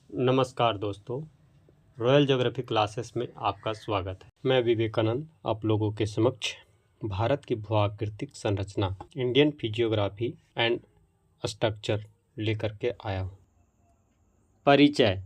नमस्कार दोस्तों, royal geography classes में आपका स्वागत है। मैं विवेकानंद आप लोगों के समक्ष भारत की भूआकृतिक संरचना इंडियन फिजियोग्राफी एंड स्ट्रक्चर लेकर के आया हूँ। परिचय।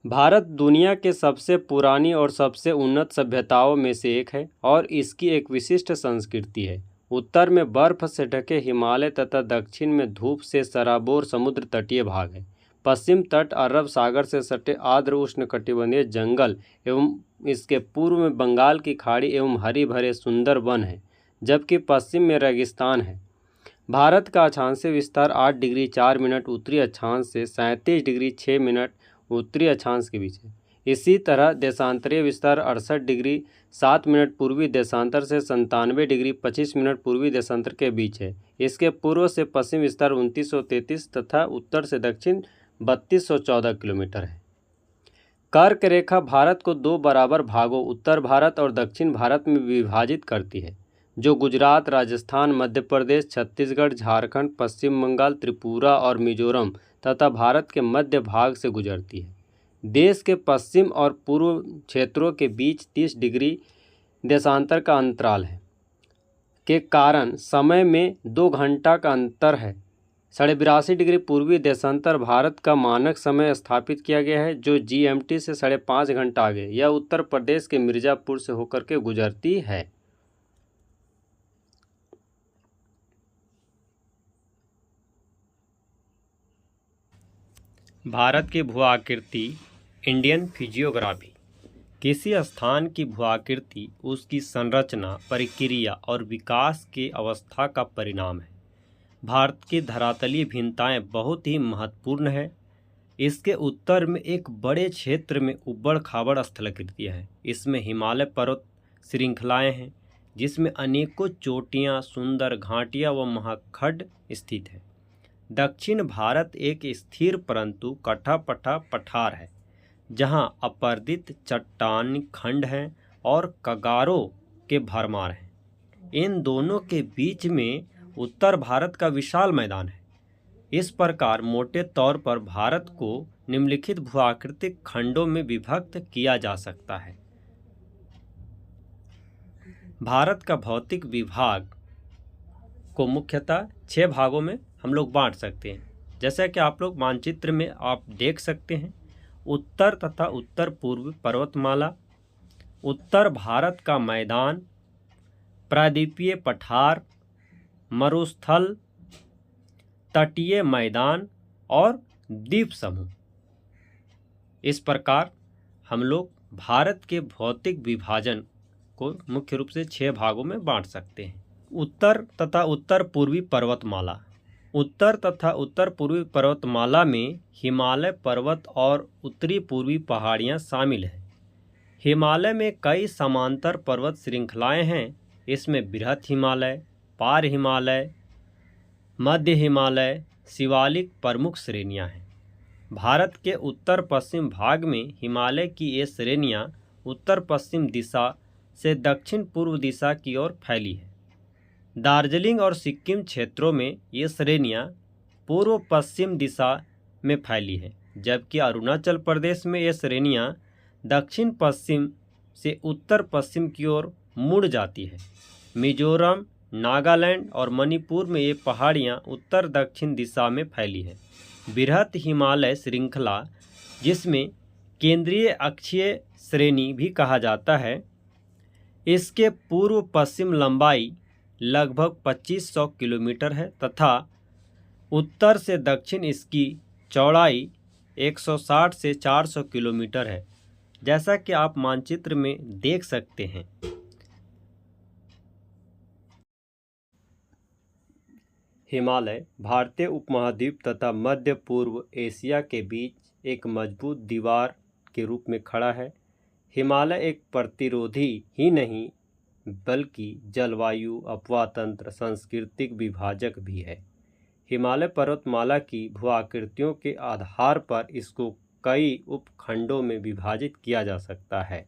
भारत दुनिया के सबसे पुरानी और सबसे उन्नत सभ्यताओं में से एक है और इसकी एक विशिष्ट संस्कृति है। उत्तर में बर्फ से ढके हिमालय तथा दक्षिण में धूप से सराबोर समुद्र तटीय भाग है। पश्चिम तट अरब सागर से सटे आर्द्र उष्णकटिबंधीय जंगल एवं इसके पूर्व में बंगाल की खाड़ी एवं हरी भरे सुंदर वन है, जबकि पश्चिम में रेगिस्तान है। भारत का अक्षांशीय विस्तार 8 डिग्री 4 मिनट उत्तरी अक्षांश से 37 डिग्री 6 मिनट उत्तरी अक्षांश के बीच है। इसी तरह देशांतरीय विस्तार 68 डिग्री 7 मिनट पूर्वी देशांतर से 97 डिग्री 25 मिनट पूर्वी देशांतर के बीच है। इसके पूर्व से पश्चिम विस्तार 2933 तथा उत्तर से दक्षिण 3214 किलोमीटर है। कर्क रेखा भारत को दो बराबर भागों उत्तर भारत और दक्षिण भारत में विभाजित करती है, जो गुजरात, राजस्थान, मध्य प्रदेश, छत्तीसगढ़, झारखंड, पश्चिम बंगाल, त्रिपुरा और मिजोरम तथा भारत के मध्य भाग से गुजरती है। देश के पश्चिम और पूर्व क्षेत्रों के बीच 30 डिग्री देशांतर का अंतराल है के कारण समय में 2 घंटा का अंतर है। 82.5 डिग्री पूर्वी देशांतर भारत का मानक समय स्थापित किया गया है, जो GMT से 5.5 घंटा आगे। यह उत्तर प्रदेश के मिर्ज़ापुर से होकर के गुजरती है। भारत की भूआकृति इंडियन फिजियोग्राफी। किसी स्थान की भूआकृति उसकी संरचना, प्रक्रिया और विकास की अवस्था का परिणाम है। भारत की धरातलीय भिन्नताएं बहुत ही महत्वपूर्ण है। इसके उत्तर में एक बड़े क्षेत्र में उबड़ खाबड़ स्थलाकृतियाँ हैं। इसमें हिमालय पर्वत श्रृंखलाएँ हैं, जिसमें अनेकों चोटियाँ, सुंदर घाटियाँ व महाखंड स्थित है। दक्षिण भारत एक स्थिर परंतु कटा-पटा पठार है, जहां अपर्दित चट्टानी खंड हैं और कगारों के भरमार हैं। इन दोनों के बीच में उत्तर भारत का विशाल मैदान है। इस प्रकार मोटे तौर पर भारत को निम्नलिखित भूआकृतिक खंडों में विभक्त किया जा सकता है। भारत का भौतिक विभाग को मुख्यतः 6 भागों में हम लोग बांट सकते हैं। जैसा कि आप लोग मानचित्र में आप देख सकते हैं, उत्तर तथा उत्तर पूर्व पर्वतमाला, उत्तर भारत का मैदान, प्रायद्वीपीय पठार, मरुस्थल, तटीय मैदान और द्वीप समूह। इस प्रकार हम लोग भारत के भौतिक विभाजन को मुख्य रूप से 6 भागों में बांट सकते हैं। उत्तर तथा उत्तर पूर्वी पर्वतमाला। उत्तर तथा उत्तर पूर्वी पर्वतमाला में हिमालय पर्वत और उत्तरी पूर्वी पहाड़ियाँ शामिल हैं। हिमालय में कई समांतर पर्वत श्रृंखलाएँ हैं। इसमें बृहत हिमालय, पार हिमालय, मध्य हिमालय, शिवालिक प्रमुख श्रेणियाँ हैं। भारत के उत्तर पश्चिम भाग में हिमालय की ये श्रेणियाँ उत्तर पश्चिम दिशा से दक्षिण पूर्व दिशा की ओर फैली है। दार्जिलिंग और सिक्किम क्षेत्रों में ये श्रेणियाँ पूर्व पश्चिम दिशा में फैली है, जबकि अरुणाचल प्रदेश में ये श्रेणियाँ दक्षिण पश्चिम से उत्तर पश्चिम की ओर मुड़ जाती है। मिजोरम, नागालैंड और मणिपुर में ये पहाड़ियाँ उत्तर दक्षिण दिशा में फैली है। बृहत हिमालय श्रृंखला, जिसमें केंद्रीय अक्षीय श्रेणी भी कहा जाता है, इसके पूर्व पश्चिम लंबाई लगभग 2500 किलोमीटर है तथा उत्तर से दक्षिण इसकी चौड़ाई 160 से 400 किलोमीटर है, जैसा कि आप मानचित्र में देख सकते हैं। हिमालय भारतीय उपमहाद्वीप तथा मध्य पूर्व एशिया के बीच एक मजबूत दीवार के रूप में खड़ा है। हिमालय एक प्रतिरोधी ही नहीं बल्कि जलवायु, अपवाह तंत्र, सांस्कृतिक विभाजक भी है। हिमालय पर्वतमाला की भूआकृतियों के आधार पर इसको कई उपखंडों में विभाजित किया जा सकता है,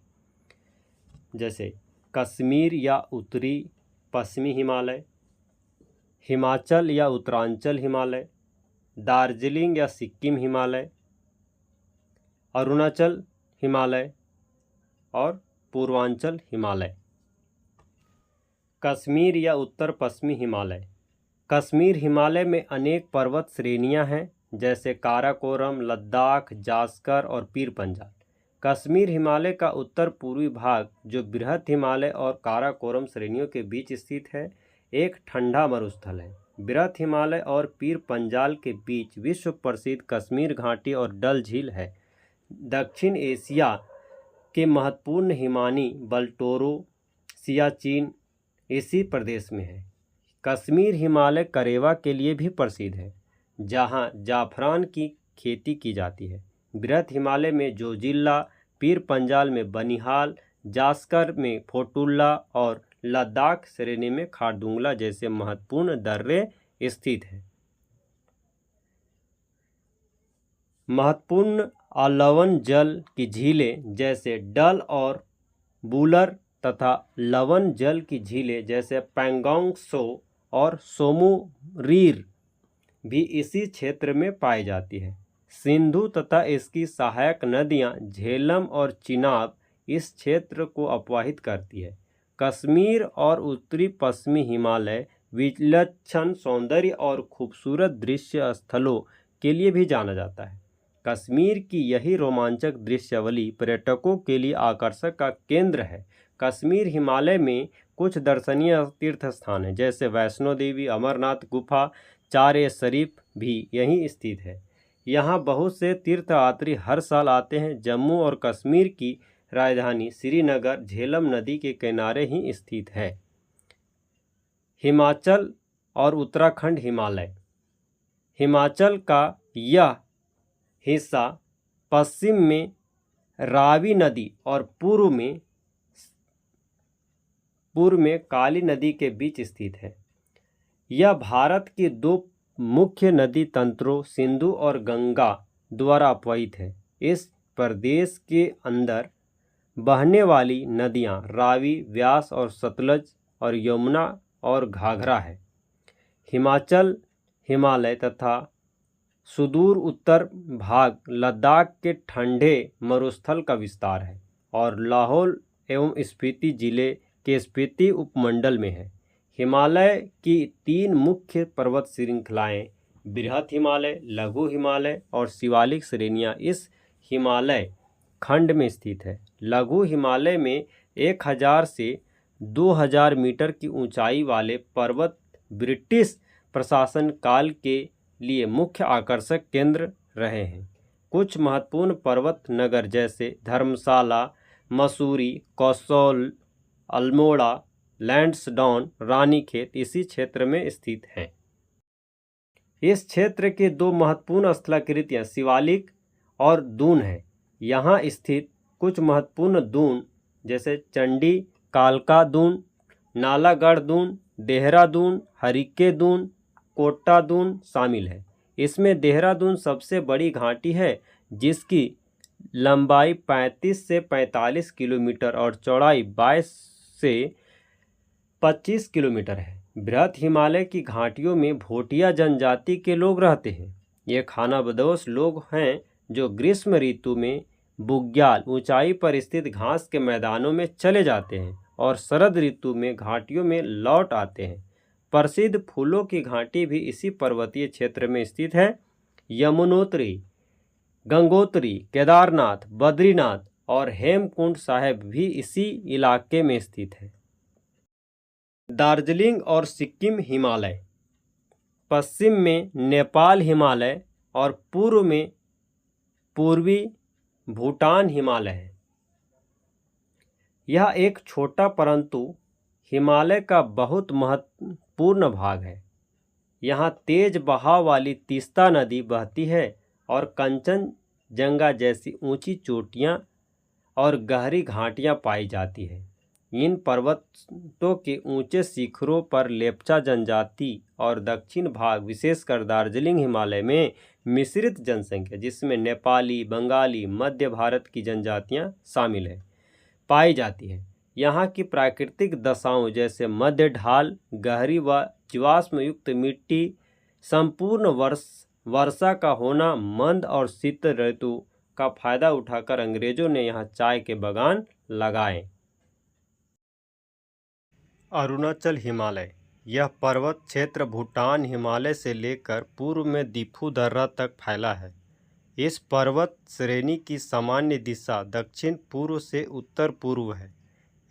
जैसे कश्मीर या उत्तरी पश्चिमी हिमालय, हिमाचल या उत्तरांचल हिमालय, दार्जिलिंग या सिक्किम हिमालय, अरुणाचल हिमालय और पूर्वांचल हिमालय। कश्मीर या उत्तर पश्चिमी हिमालय। कश्मीर हिमालय में अनेक पर्वत श्रेणियां हैं, जैसे काराकोरम, लद्दाख, जास्कर और पीर पंजाल। कश्मीर हिमालय का उत्तर पूर्वी भाग, जो बृहत हिमालय और काराकोरम श्रेणियों के बीच स्थित है, एक ठंडा मरुस्थल है। बृहत हिमालय और पीर पंजाल के बीच विश्व प्रसिद्ध कश्मीर घाटी और डल झील है। दक्षिण एशिया के महत्वपूर्ण हिमानी बलटोरो, सियाचिन इसी प्रदेश में है। कश्मीर हिमालय करेवा के लिए भी प्रसिद्ध है, जहां जाफरान की खेती की जाती है। बृहत हिमालय में जोजिला, पीर पंजाल में बनिहाल, जास्कर में फोटुल्ला और लद्दाख श्रेणी में खारदुंगला जैसे महत्वपूर्ण दर्रे स्थित हैं। महत्वपूर्ण लवण जल की झीलें जैसे डल और बुलर तथा लवण जल की झीलें जैसे पैंगोंग त्सो और सोमु रीर भी इसी क्षेत्र में पाई जाती है। सिंधु तथा इसकी सहायक नदियां झेलम और चिनाब इस क्षेत्र को अपवाहित करती है। कश्मीर और उत्तरी पश्चिमी हिमालय विलक्षण सौंदर्य और खूबसूरत दृश्य स्थलों के लिए भी जाना जाता है। कश्मीर की यही रोमांचक दृश्यावली पर्यटकों के लिए आकर्षण का केंद्र है। कश्मीर हिमालय में कुछ दर्शनीय तीर्थ स्थान हैं, जैसे वैष्णो देवी, अमरनाथ गुफा, चार शरीफ भी यहीं स्थित है। यहाँ बहुत से तीर्थयात्री हर साल आते हैं। जम्मू और कश्मीर की राजधानी श्रीनगर झेलम नदी के किनारे ही स्थित है। हिमाचल और उत्तराखंड हिमालय। हिमाचल का यह हिस्सा पश्चिम में रावी नदी और पूर्व में काली नदी के बीच स्थित है। यह भारत की दो मुख्य नदी तंत्रों सिंधु और गंगा द्वारा अपवाहित है। इस प्रदेश के अंदर बहने वाली नदियां रावी, व्यास और सतलज और यमुना और घाघरा है। हिमाचल हिमालय तथा सुदूर उत्तर भाग लद्दाख के ठंडे मरुस्थल का विस्तार है और लाहौल एवं स्पीति जिले के स्पीति उपमंडल में है। हिमालय की तीन मुख्य पर्वत श्रृंखलाएं बृहत हिमालय, लघु हिमालय और शिवालिक श्रेणियां इस हिमालय खंड में स्थित है। लघु हिमालय में 1000 से 2000 मीटर की ऊंचाई वाले पर्वत ब्रिटिश प्रशासन काल के लिए मुख्य आकर्षक केंद्र रहे हैं। कुछ महत्वपूर्ण पर्वत नगर जैसे धर्मशाला, मसूरी, कसौल, अल्मोड़ा, लैंसडाउन, रानीखेत इसी क्षेत्र में स्थित हैं। इस क्षेत्र के दो महत्वपूर्ण स्थलाकृतियां शिवालिक और दून हैं। यहाँ स्थित कुछ महत्वपूर्ण दून जैसे चंडी, कालका दून, नालागढ़ दून, देहरादून, हरिके दून, कोटा दून शामिल है। इसमें देहरादून सबसे बड़ी घाटी है, जिसकी लंबाई 35 से 45 किलोमीटर और चौड़ाई 22 से 25 किलोमीटर है। बृहत हिमालय की घाटियों में भोटिया जनजाति के लोग रहते हैं। ये खानाबदोश लोग हैं जो ग्रीष्म ऋतु में बुग्याल ऊंचाई पर स्थित घास के मैदानों में चले जाते हैं और शरद ऋतु में घाटियों में लौट आते हैं। प्रसिद्ध फूलों की घाटी भी इसी पर्वतीय क्षेत्र में स्थित है। यमुनोत्री, गंगोत्री, केदारनाथ, बद्रीनाथ और हेमकुंड साहिब भी इसी इलाके में स्थित है। दार्जिलिंग और सिक्किम हिमालय। पश्चिम में नेपाल हिमालय और पूर्व में पूर्वी भूटान हिमालय है। यह एक छोटा परंतु हिमालय का बहुत महत्वपूर्ण भाग है। यहाँ तेज बहाव वाली तीस्ता नदी बहती है और कंचनजंगा जैसी ऊंची चोटियाँ और गहरी घाटियाँ पाई जाती है। इन पर्वतों के ऊंचे शिखरों पर लेप्चा जनजाति और दक्षिण भाग विशेषकर दार्जिलिंग हिमालय में मिश्रित जनसंख्या, जिसमें नेपाली, बंगाली, मध्य भारत की जनजातियां शामिल है, पाई जाती है। यहाँ की प्राकृतिक दशाओं जैसे मध्य ढाल, गहरी व जीवाश्म युक्त मिट्टी, संपूर्ण वर्षा का होना, मंद और शीत ऋतु का फायदा उठाकर अंग्रेजों ने यहाँ चाय के बागान लगाए। अरुणाचल हिमालय। यह पर्वत क्षेत्र भूटान हिमालय से लेकर पूर्व में दिफू दर्रा तक फैला है। इस पर्वत श्रेणी की सामान्य दिशा दक्षिण पूर्व से उत्तर पूर्व है।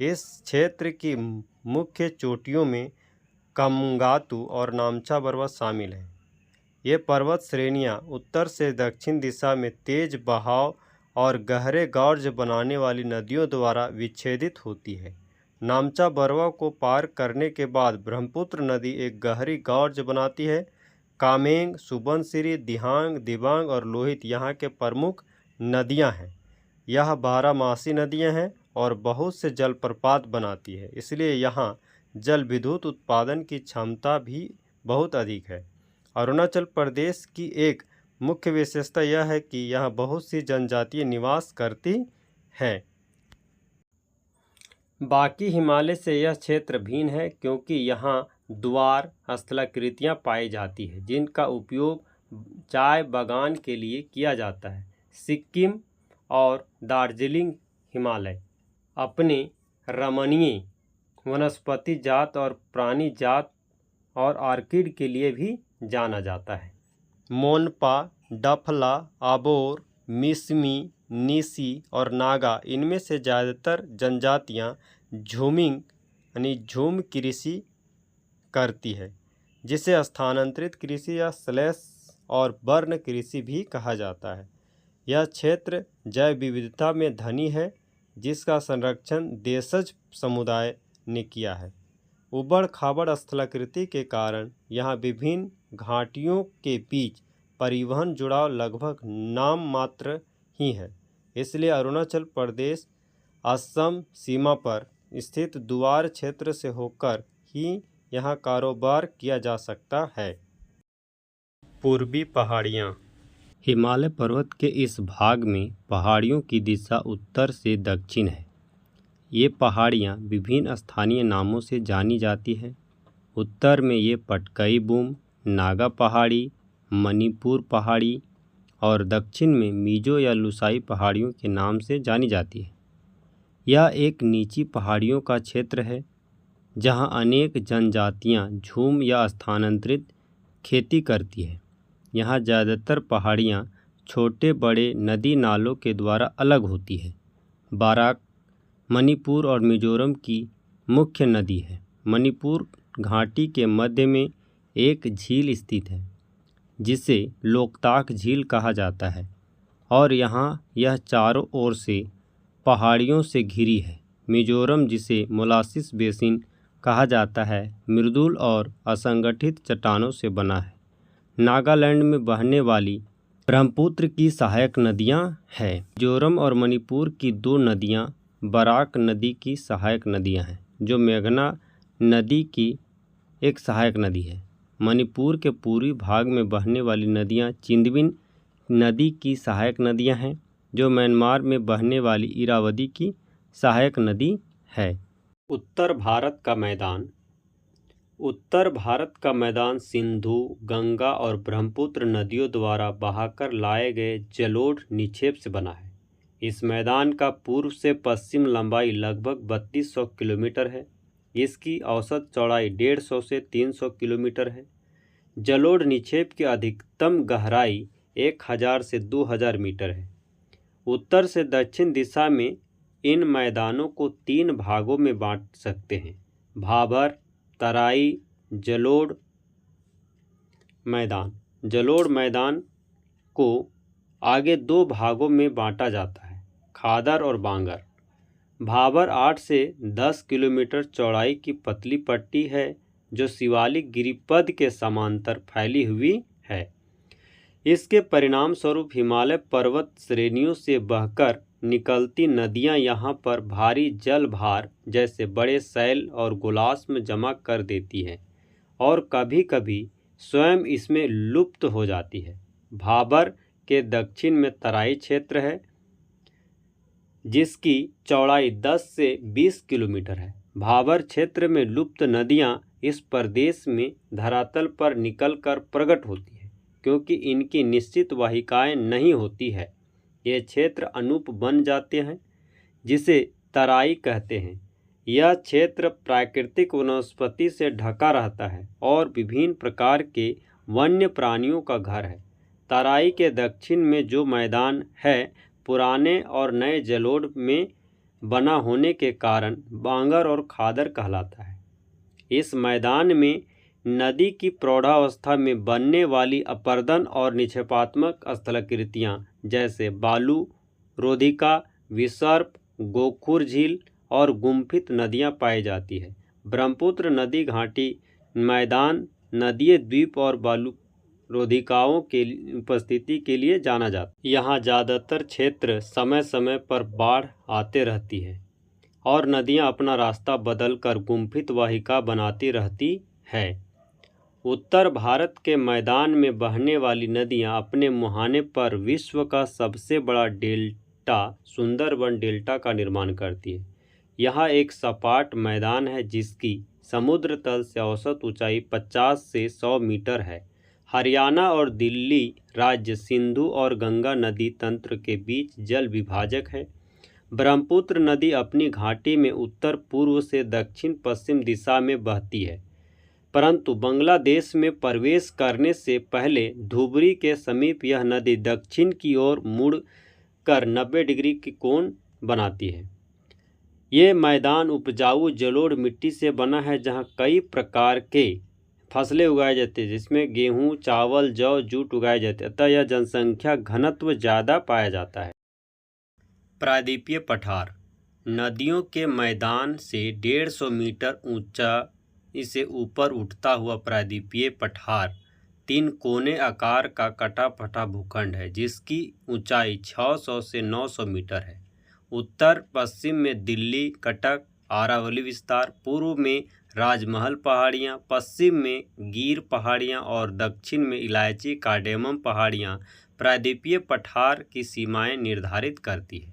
इस क्षेत्र की मुख्य चोटियों में कामंगातु और नामचा पर्वत शामिल है। ये पर्वत श्रेणियाँ उत्तर से दक्षिण दिशा में तेज बहाव और गहरे गॉर्ज बनाने वाली नदियों द्वारा विच्छेदित होती है। नामचा बरवा को पार करने के बाद ब्रह्मपुत्र नदी एक गहरी गॉर्ज बनाती है। कामेंग, सुबनसिरी, दिहांग, दिबांग और लोहित यहाँ के प्रमुख नदियाँ हैं। यह 12मासी नदियाँ हैं और बहुत से जलप्रपात बनाती है, इसलिए यहाँ जल विद्युत उत्पादन की क्षमता भी बहुत अधिक है। अरुणाचल प्रदेश की एक मुख्य विशेषता यह है कि यहाँ बहुत सी जनजातियाँ निवास करती हैं। बाकी हिमालय से यह क्षेत्र भिन्न है क्योंकि यहाँ द्वार स्थलाकृतियाँ पाई जाती हैं जिनका उपयोग चाय बागान के लिए किया जाता है। सिक्किम और दार्जिलिंग हिमालय अपने रमणीय वनस्पति जात और प्राणी जात और ऑर्किड के लिए भी जाना जाता है। मोनपा, डफला, आबोर, मिसमी, नीसी और नागा इनमें से ज़्यादातर जनजातियाँ झूमिंग यानी झूम कृषि करती है, जिसे स्थानांतरित कृषि या स्लैश और वर्ण कृषि भी कहा जाता है। यह क्षेत्र जैव विविधता में धनी है, जिसका संरक्षण देशज समुदाय ने किया है। उबड़ खाबड़ स्थलाकृति के कारण यहाँ विभिन्न घाटियों के बीच परिवहन जुड़ाव लगभग नाम मात्र ही है। इसलिए अरुणाचल प्रदेश असम सीमा पर स्थित दुआर क्षेत्र से होकर ही यहाँ कारोबार किया जा सकता है। पूर्वी पहाड़ियाँ। हिमालय पर्वत के इस भाग में पहाड़ियों की दिशा उत्तर से दक्षिण है। ये पहाड़ियाँ विभिन्न स्थानीय नामों से जानी जाती हैं। उत्तर में ये पटकई बूम, नागा पहाड़ी, मणिपुर पहाड़ी और दक्षिण में मिजो या लुसाई पहाड़ियों के नाम से जानी जाती है। यह एक नीची पहाड़ियों का क्षेत्र है जहाँ अनेक जनजातियाँ झूम या स्थानांतरित खेती करती है। यहाँ ज़्यादातर पहाड़ियाँ छोटे बड़े नदी नालों के द्वारा अलग होती है। बाराक मणिपुर और मिजोरम की मुख्य नदी है। मणिपुर घाटी के मध्य में एक झील स्थित है जिसे लोकताक झील कहा जाता है और यहाँ यह चारों ओर से पहाड़ियों से घिरी है। मिजोरम, जिसे मोलासिस बेसिन कहा जाता है, मृदुल और असंगठित चट्टानों से बना है। नागालैंड में बहने वाली ब्रह्मपुत्र की सहायक नदियाँ हैं। मिजोरम और मणिपुर की दो नदियाँ बराक नदी की सहायक नदियाँ हैं, जो मेघना नदी की एक सहायक नदी है। मणिपुर के पूर्वी भाग में बहने वाली नदियाँ चिंदविन नदी की सहायक नदियाँ हैं, जो म्यांमार में बहने वाली इरावदी की सहायक नदी है। उत्तर भारत का मैदान। उत्तर भारत का मैदान सिंधु, गंगा और ब्रह्मपुत्र नदियों द्वारा बहाकर लाए गए जलोढ़ निक्षेप से बना है। इस मैदान का पूर्व से पश्चिम लंबाई लगभग 3200 किलोमीटर है। इसकी औसत चौड़ाई 150 से 300 किलोमीटर है। जलोढ़ निक्षेप की अधिकतम गहराई 1000 से 2000 मीटर है। उत्तर से दक्षिण दिशा में इन मैदानों को 3 भागों में बांट सकते हैं: भाबर, तराई, जलोढ़ मैदान। जलोढ़ मैदान को आगे 2 भागों में बांटा जाता है: खादर और बांगर। भाबर 8 से 10 किलोमीटर चौड़ाई की पतली पट्टी है जो शिवालिक गिरिपद के समांतर फैली हुई है। इसके परिणाम स्वरूप हिमालय पर्वत श्रेणियों से बहकर निकलती नदियां यहाँ पर भारी जल भार जैसे बड़े सैल और गोलाश्म जमा कर देती हैं और कभी कभी स्वयं इसमें लुप्त हो जाती है। भाबर के दक्षिण में तराई क्षेत्र है जिसकी चौड़ाई 10 से 20 किलोमीटर है। भाबर क्षेत्र में लुप्त नदियां इस प्रदेश में धरातल पर निकलकर प्रकट होती है क्योंकि इनकी निश्चित वाहिकाएं नहीं होती है। ये क्षेत्र अनूप बन जाते हैं जिसे तराई कहते हैं। यह क्षेत्र प्राकृतिक वनस्पति से ढका रहता है और विभिन्न प्रकार के वन्य प्राणियों का घर है। तराई के दक्षिण में जो मैदान है पुराने और नए जलोढ़ में बना होने के कारण बांगर और खादर कहलाता है। इस मैदान में नदी की प्रौढ़ावस्था में बनने वाली अपर्दन और निक्षेपात्मक स्थलाकृतियाँ जैसे बालू, रोधिका, विसर्प, गोखुर झील और गुम्फित नदियाँ पाई जाती है। ब्रह्मपुत्र नदी घाटी मैदान नदीय द्वीप और बालू रोधिकाओं के उपस्थिति के लिए जाना जाता है। यहाँ ज़्यादातर क्षेत्र समय समय पर बाढ़ आते रहती है और नदियाँ अपना रास्ता बदलकर गुम्फित वाहिका बनाती रहती है। उत्तर भारत के मैदान में बहने वाली नदियाँ अपने मुहाने पर विश्व का सबसे बड़ा डेल्टा सुंदरबन डेल्टा का निर्माण करती है। यहाँ एक सपाट मैदान है जिसकी समुद्र तल से औसत ऊंचाई 50 से 100 मीटर है। हरियाणा और दिल्ली राज्य सिंधु और गंगा नदी तंत्र के बीच जल विभाजक है। ब्रह्मपुत्र नदी अपनी घाटी में उत्तर पूर्व से दक्षिण पश्चिम दिशा में बहती है, परंतु बांग्लादेश में प्रवेश करने से पहले धुबरी के समीप यह नदी दक्षिण की ओर मुड़ कर 90 डिग्री की कोण बनाती है। ये मैदान उपजाऊ जलोढ़ मिट्टी से बना है जहाँ कई प्रकार के फसलें उगाए जाते हैं, जिसमें गेहूँ, चावल, जौ, जूट उगाए जाते हैं। अतः यह जनसंख्या घनत्व ज़्यादा पाया जाता है। प्रायद्वीपीय पठार नदियों के मैदान से 150 मीटर ऊंचा इसे ऊपर उठता हुआ प्रायद्वीपीय पठार 3 कोने आकार का कटा फटा भूखंड है जिसकी ऊंचाई 600 से 900 मीटर है। उत्तर पश्चिम में दिल्ली, कटक, अरावली विस्तार, पूर्व में राजमहल पहाड़ियाँ, पश्चिम में गिर पहाड़ियाँ और दक्षिण में इलायची कार्डेमम पहाड़ियाँ प्रायद्वीपीय पठार की सीमाएं निर्धारित करती है।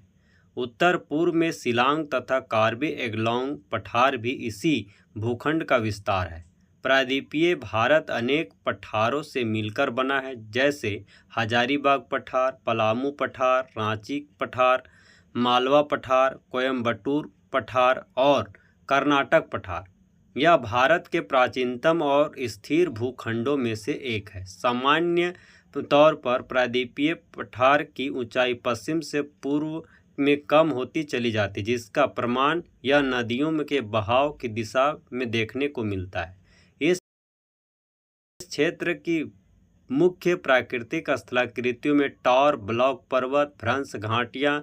उत्तर पूर्व में शिलांग तथा कार्बी एंगलोंग पठार भी इसी भूखंड का विस्तार है। प्रायद्वीपीय भारत अनेक पठारों से मिलकर बना है, जैसे हजारीबाग पठार, पलामू पठार, रांची पठार, मालवा पठार, कोयम्बटूर पठार और कर्नाटक पठार। यह भारत के प्राचीनतम और स्थिर भूखंडों में से एक है। सामान्य तौर पर प्रायद्वीपीय पठार की ऊंचाई पश्चिम से पूर्व में कम होती चली जाती, जिसका प्रमाण यह नदियों के बहाव की दिशा में देखने को मिलता है। इस क्षेत्र की मुख्य प्राकृतिक स्थलाकृतियों में टॉर ब्लॉक पर्वत, भ्रंश घाटियाँ,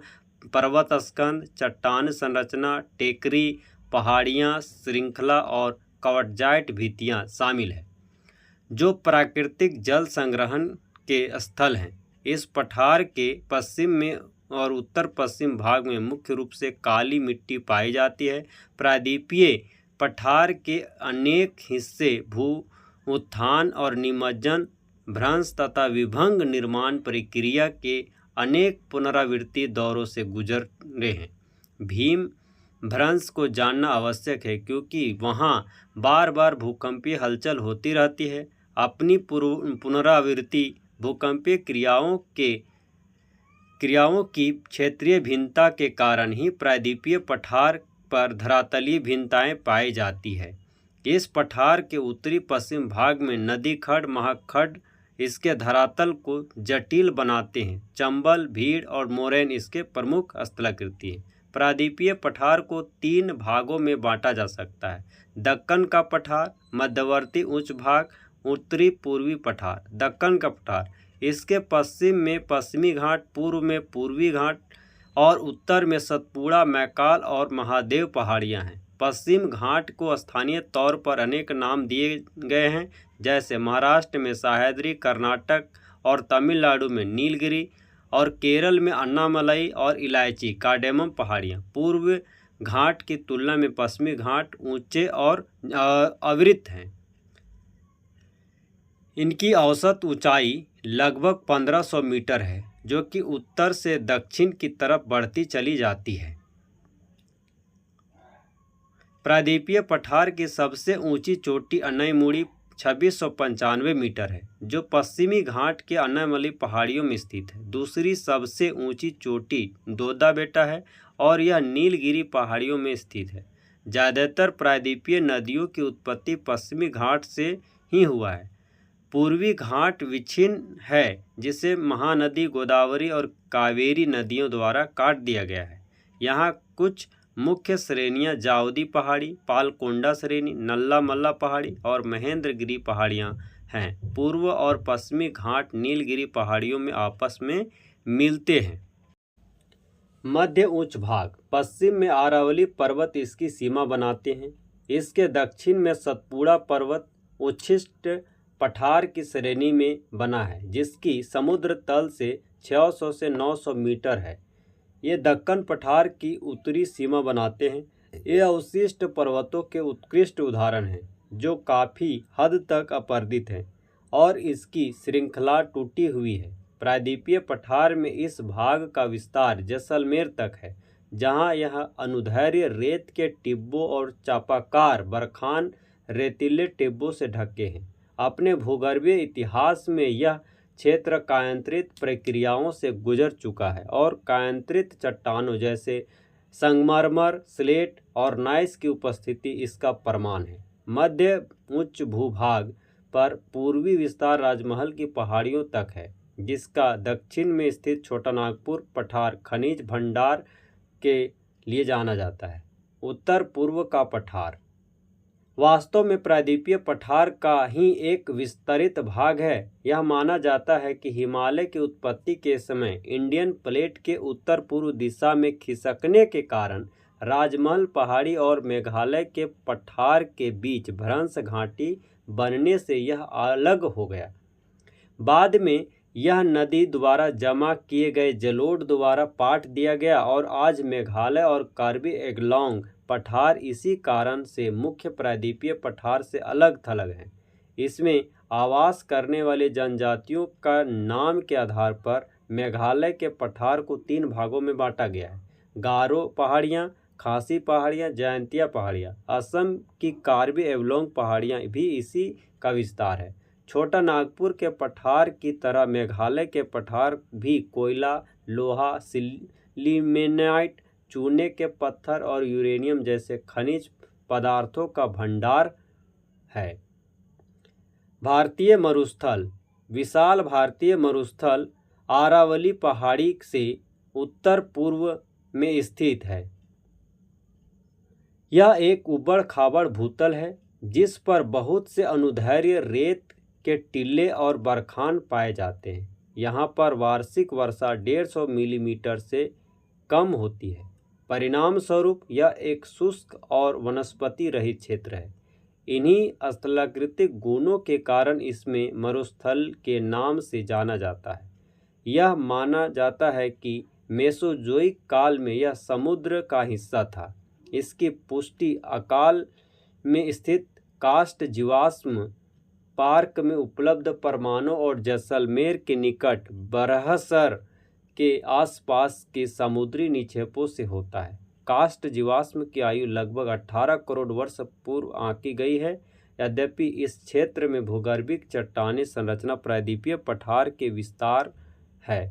पर्वत स्कंद, चट्टान संरचना, टेकरी पहाड़ियाँ, श्रृंखला और क्वार्टजाइट भित्तियाँ शामिल है, जो प्राकृतिक जल संग्रहण के स्थल हैं। इस पठार के पश्चिम में और उत्तर पश्चिम भाग में मुख्य रूप से काली मिट्टी पाई जाती है। प्रायद्वीपीय पठार के अनेक हिस्से भू उत्थान और निमज्जन, भ्रंश तथा विभंग निर्माण प्रक्रिया के अनेक पुनरावृत्ति दौरों से गुजर रहे हैं। भीम भ्रंश को जानना आवश्यक है क्योंकि वहाँ बार बार भूकंपीय हलचल होती रहती है। अपनी पुनरावृत्ति भूकंपीय क्रियाओं की क्षेत्रीय भिन्नता के कारण ही प्रायद्वीपीय पठार पर धरातलीय भिन्नताएं पाई जाती है। इस पठार के उत्तरी पश्चिम भाग में नदी खड्ड, महाखड्ड इसके धरातल को जटिल बनाते हैं। चंबल, भीड़ और मोरैन इसके प्रमुख स्थलाकृति हैं। प्रायद्वीपीय पठार को 3 भागों में बांटा जा सकता है: दक्कन का पठार, मध्यवर्ती उच्च भाग, उत्तरी पूर्वी पठार। दक्कन का पठार इसके पश्चिम में पश्चिमी घाट, पूर्व में पूर्वी घाट और उत्तर में सतपुड़ा, मैकाल और महादेव पहाड़ियाँ हैं। पश्चिम घाट को स्थानीय तौर पर अनेक नाम दिए गए हैं, जैसे महाराष्ट्र में सह्याद्री, कर्नाटक और तमिलनाडु में नीलगिरी और केरल में अन्नामलई और इलायची कार्डेमम पहाड़ियाँ। पूर्व घाट की तुलना में पश्चिमी घाट ऊंचे और अवृत हैं। इनकी औसत ऊंचाई लगभग 1500 मीटर है, जो कि उत्तर से दक्षिण की तरफ बढ़ती चली जाती है। प्रायद्वीपीय पठार की सबसे ऊंची चोटी अनईमुड़ी 2695 मीटर है, जो पश्चिमी घाट के अनामली पहाड़ियों में स्थित है। दूसरी सबसे ऊंची चोटी दोदा बेटा है और यह नीलगिरी पहाड़ियों में स्थित है। ज़्यादातर प्रायद्वीपीय नदियों की उत्पत्ति पश्चिमी घाट से ही हुआ है। पूर्वी घाट विच्छिन्न है, जिसे महानदी गोदावरी और कावेरी नदियों द्वारा काट दिया गया है। यहाँ कुछ मुख्य श्रेणियाँ जावदी पहाड़ी, पालकोंडा श्रेणी, नल्ला मल्ला पहाड़ी और महेंद्रगिरी पहाड़ियाँ हैं। पूर्व और पश्चिमी घाट नीलगिरी पहाड़ियों में आपस में मिलते हैं। मध्य उच्च भाग पश्चिम में अरावली पर्वत इसकी सीमा बनाते हैं। इसके दक्षिण में सतपुड़ा पर्वत उच्छिष्ट पठार की श्रेणी में बना है, जिसकी समुद्र तल से 600 से 900 मीटर है। ये दक्कन पठार की उत्तरी सीमा बनाते हैं। ये अवशिष्ट पर्वतों के उत्कृष्ट उदाहरण हैं, जो काफ़ी हद तक अपरदित हैं और इसकी श्रृंखला टूटी हुई है। प्रायद्वीपीय पठार में इस भाग का विस्तार जैसलमेर तक है, जहाँ यह अनुदैर्ध्य रेत के टिब्बों और चापाकार बरखान रेतीले टिब्बों से ढके हैं। अपने भूगर्भीय इतिहास में यह क्षेत्र कायांतरित प्रक्रियाओं से गुजर चुका है और कायांतरित चट्टानों जैसे संगमरमर, स्लेट और नाइस की उपस्थिति इसका प्रमाण है। मध्य उच्च भूभाग पर पूर्वी विस्तार राजमहल की पहाड़ियों तक है, जिसका दक्षिण में स्थित छोटा नागपुर पठार खनिज भंडार के लिए जाना जाता है। उत्तर पूर्व का पठार वास्तव में प्रायद्वीपीय पठार का ही एक विस्तरित भाग है। यह माना जाता है कि हिमालय की उत्पत्ति के समय इंडियन प्लेट के उत्तर पूर्व दिशा में खिसकने के कारण राजमहल पहाड़ी और मेघालय के पठार के बीच भ्रंश घाटी बनने से यह अलग हो गया। बाद में यह नदी द्वारा जमा किए गए जलोढ़ द्वारा पाट दिया गया और आज मेघालय और कार्बी एंगलोंग पठार इसी कारण से मुख्य प्रायद्वीपीय पठार से अलग थलग हैं। इसमें आवास करने वाली जनजातियों का नाम के आधार पर मेघालय के पठार को 3 भागों में बांटा गया है: गारो पहाड़ियाँ, खासी पहाड़ियाँ, जयंतिया पहाड़ियाँ। असम की कार्बी एंगलोंग पहाड़ियाँ भी इसी का विस्तार है। छोटा नागपुर के पठार की तरह मेघालय के पठार भी कोयला, लोहा, सिलिमेनाइट, चूने के पत्थर और यूरेनियम जैसे खनिज पदार्थों का भंडार है। भारतीय मरुस्थल विशाल भारतीय मरुस्थल अरावली पहाड़ी से उत्तर पूर्व में स्थित है। यह एक उबड़ खाबड़ भूतल है, जिस पर बहुत से अनुदैर्ध्य रेत के टीले और बरखान पाए जाते हैं। यहाँ पर वार्षिक वर्षा 150 मिलीमीटर से कम होती है। परिणाम स्वरूप यह एक शुष्क और वनस्पति रहित क्षेत्र है। इन्हीं स्थलाकृतिक गुणों के कारण इसमें मरुस्थल के नाम से जाना जाता है। यह माना जाता है कि मेसोजोइक काल में यह समुद्र का हिस्सा था। इसकी पुष्टि अकाल में स्थित कास्ट जीवाश्म पार्क में उपलब्ध परमाणु और जैसलमेर के निकट बरहसर के आसपास के समुद्री निक्षेपों से होता है। कास्ट जीवाश्म की आयु लगभग 18 करोड़ वर्ष पूर्व आंकी गई है। यद्यपि इस क्षेत्र में भूगर्भिक चट्टानी संरचना प्रायद्वीपीय पठार के विस्तार है,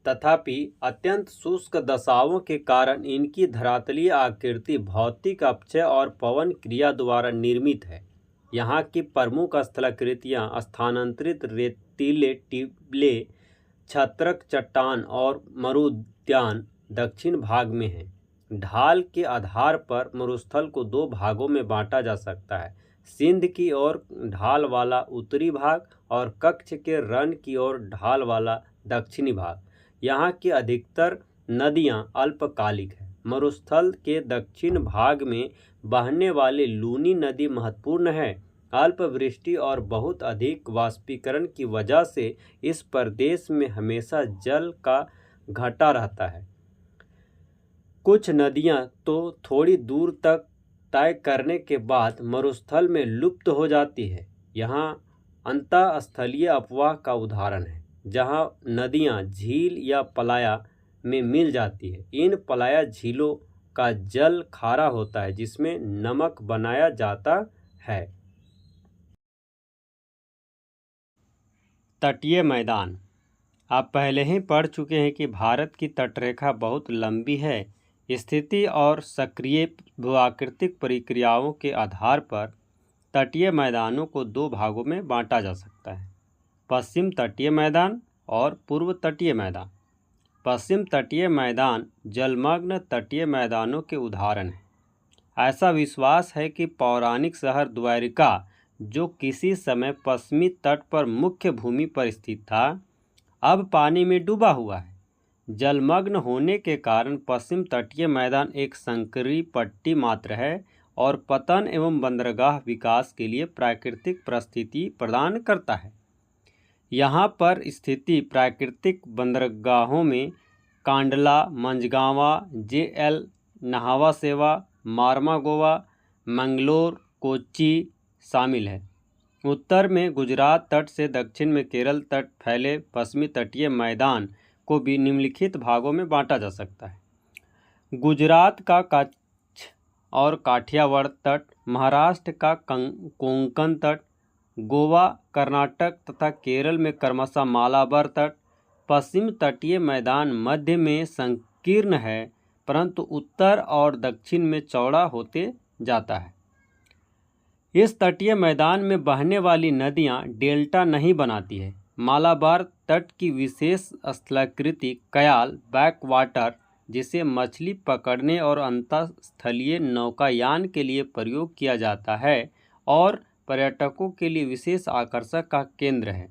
तथापि अत्यंत शुष्क दशाओं के कारण इनकी धरातलीय आकृति भौतिक अपक्षय और पवन क्रिया द्वारा निर्मित है। यहाँ की प्रमुख स्थलाकृतियाँ स्थानांतरित रेतीले टिब्ले, छत्रक चट्टान और मरुद्यान दक्षिण भाग में हैं। ढाल के आधार पर मरुस्थल को 2 भागों में बांटा जा सकता है: सिंध की ओर ढाल वाला उत्तरी भाग और कच्छ के रण की ओर ढाल वाला दक्षिणी भाग। यहाँ की अधिकतर नदियाँ अल्पकालिक हैं। मरुस्थल के दक्षिण भाग में बहने वाली लूनी नदी महत्वपूर्ण है। अल्प वृष्टि और बहुत अधिक वाष्पीकरण की वजह से इस प्रदेश में हमेशा जल का घटा रहता है। कुछ नदियां तो थोड़ी दूर तक तय करने के बाद मरुस्थल में लुप्त हो जाती है। यहाँ अंतःस्थलीय अपवाह का उदाहरण है, जहाँ नदियाँ झील या पलाया में मिल जाती है। इन पलाया झीलों का जल खारा होता है, जिसमें नमक बनाया जाता है। तटीय मैदान। आप पहले ही पढ़ चुके हैं कि भारत की तटरेखा बहुत लंबी है। स्थिति और सक्रिय भूआकृतिक प्रक्रियाओं के आधार पर तटीय मैदानों को दो भागों में बांटा जा सकता है: पश्चिम तटीय मैदान और पूर्व तटीय मैदान। पश्चिम तटीय मैदान जलमग्न तटीय मैदानों के उदाहरण हैं। ऐसा विश्वास है कि पौराणिक शहर द्वारिका, जो किसी समय पश्चिमी तट पर मुख्य भूमि पर स्थित था, अब पानी में डूबा हुआ है। जलमग्न होने के कारण पश्चिम तटीय मैदान एक संकरी पट्टी मात्र है और पतन एवं बंदरगाह विकास के लिए प्राकृतिक परिस्थिति प्रदान करता है। यहाँ पर स्थिति प्राकृतिक बंदरगाहों में कांडला, मंझगावा, JL नाहवा सेवा, मार्मागोवा, मंगलोर, कोच्चि शामिल है। उत्तर में गुजरात तट से दक्षिण में केरल तट फैले पश्चिमी तटीय मैदान को भी निम्नलिखित भागों में बांटा जा सकता है: गुजरात का कच्छ और काठियावाड़ तट, महाराष्ट्र का कोंकण तट, गोवा, कर्नाटक तथा केरल में क्रमशः मालाबार तट। पश्चिम तटीय मैदान मध्य में संकीर्ण है, परंतु उत्तर और दक्षिण में चौड़ा होते जाता है। इस तटीय मैदान में बहने वाली नदियां डेल्टा नहीं बनाती है। मालाबार तट की विशेष स्थलाकृति कयाल बैकवाटर, जिसे मछली पकड़ने और अंतःस्थलीय नौकायान के लिए प्रयोग किया जाता है और पर्यटकों के लिए विशेष आकर्षण का केंद्र है।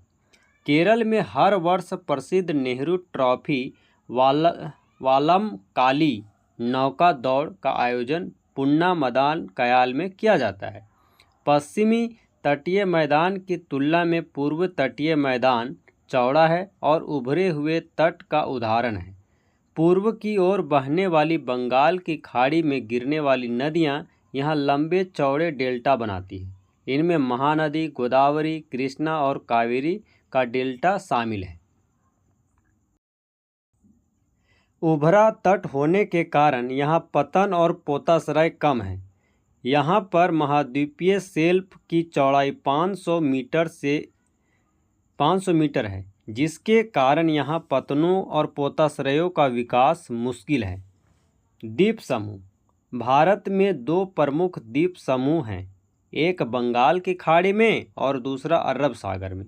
केरल में हर वर्ष प्रसिद्ध नेहरू ट्रॉफी वालमकाली नौका दौड़ का आयोजन पुन्नामदान कयाल में किया जाता है। पश्चिमी तटीय मैदान की तुलना में पूर्व तटीय मैदान चौड़ा है और उभरे हुए तट का उदाहरण है। पूर्व की ओर बहने वाली बंगाल की खाड़ी में गिरने वाली नदियां यहाँ लंबे चौड़े डेल्टा बनाती हैं। इनमें महानदी, गोदावरी, कृष्णा और कावेरी का डेल्टा शामिल है। उभरा तट होने के कारण यहाँ पतन और पोताश्रय कम है। यहाँ पर महाद्वीपीय शेल्फ की चौड़ाई 500 मीटर है, जिसके कारण यहाँ पतनों और पोताश्रयों का विकास मुश्किल है। द्वीप समूह। भारत में दो प्रमुख द्वीप समूह हैं, एक बंगाल की खाड़ी में और दूसरा अरब सागर में।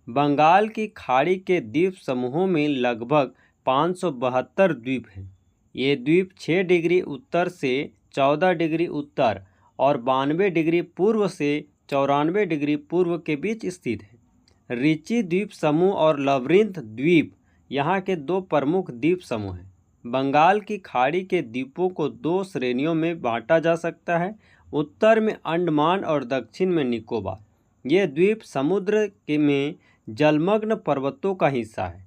बंगाल की खाड़ी के द्वीप समूहों में लगभग 572 द्वीप हैं। ये द्वीप 6 डिग्री उत्तर से 14 डिग्री उत्तर और 92 डिग्री पूर्व से 94 डिग्री पूर्व के बीच स्थित है। रिची द्वीप समूह और लवरिंथ द्वीप यहाँ के दो प्रमुख द्वीप समूह हैं। बंगाल की खाड़ी के द्वीपों को दो श्रेणियों में बांटा जा सकता है: उत्तर में अंडमान और दक्षिण में निकोबार। ये द्वीप समुद्र में जलमग्न पर्वतों का हिस्सा है।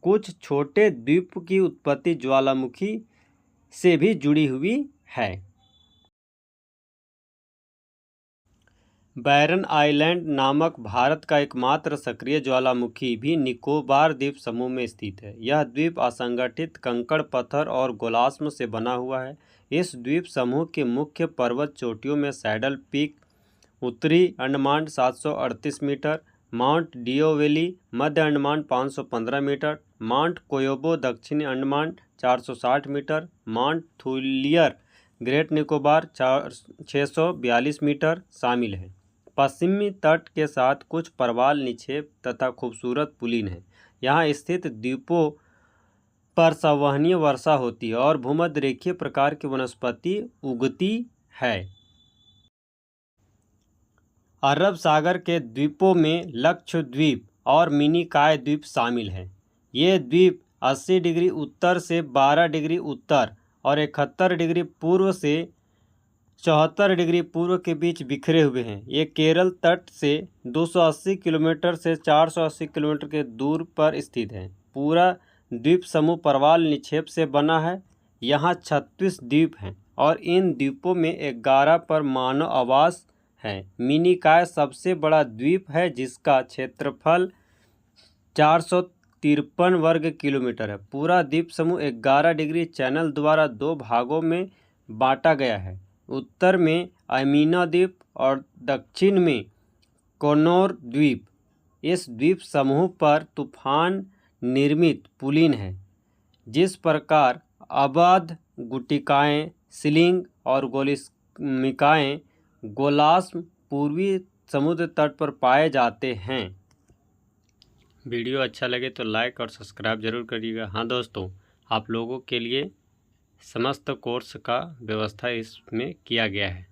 कुछ छोटे द्वीप की उत्पत्ति ज्वालामुखी से भी जुड़ी हुई है। बैरन आइलैंड नामक भारत का एकमात्र सक्रिय ज्वालामुखी भी निकोबार द्वीप समूह में स्थित है। यह द्वीप असंगठित कंकड़, पत्थर और गोलाश्म से बना हुआ है। इस द्वीप समूह के मुख्य पर्वत चोटियों में सैडल पीक उत्तरी अंडमान 738 मीटर, माउंट डिओवेली मध्य अंडमान 515 मीटर, माउंट कोयोबो दक्षिणी Andaman 460 metre, Mount Thuillier Great Nicobar 642 metre शामिल है। पश्चिमी तट के साथ कुछ प्रवाल निक्षेप तथा खूबसूरत पुलिन है। यहाँ स्थित द्वीपों पर संवहनीय वर्षा होती है और भूमध्य रेखीय प्रकार की वनस्पति उगती है। अरब सागर के द्वीपों में लक्षद्वीप और मिनिकॉय द्वीप शामिल हैं। ये द्वीप 80 डिग्री उत्तर से 12 डिग्री उत्तर और 71 डिग्री पूर्व से 74 डिग्री पूर्व के बीच बिखरे हुए हैं। ये केरल तट से 280 किलोमीटर से 480 किलोमीटर के दूर पर स्थित है। पूरा द्वीप समूह प्रवाल निक्षेप से बना है। यहाँ 36 द्वीप हैं और इन द्वीपों में 11 पर मानव आवास है। मिनिकॉय सबसे बड़ा द्वीप है, जिसका क्षेत्रफल 453 वर्ग किलोमीटर है। पूरा द्वीप समूह 11 डिग्री चैनल द्वारा दो भागों में बांटा गया है: उत्तर में अमीना द्वीप और दक्षिण में कोनोर द्वीप। इस द्वीप समूह पर तूफान निर्मित पुलिन है। जिस प्रकार अवध गुटिकाएँ, स्लिंग और गोलिस्मिकाएँ गोलास्म पूर्वी समुद्र तट पर पाए जाते हैं। वीडियो अच्छा लगे तो लाइक और सब्सक्राइब जरूर करिएगा। हाँ दोस्तों, आप लोगों के लिए समस्त कोर्स का व्यवस्था इसमें किया गया है।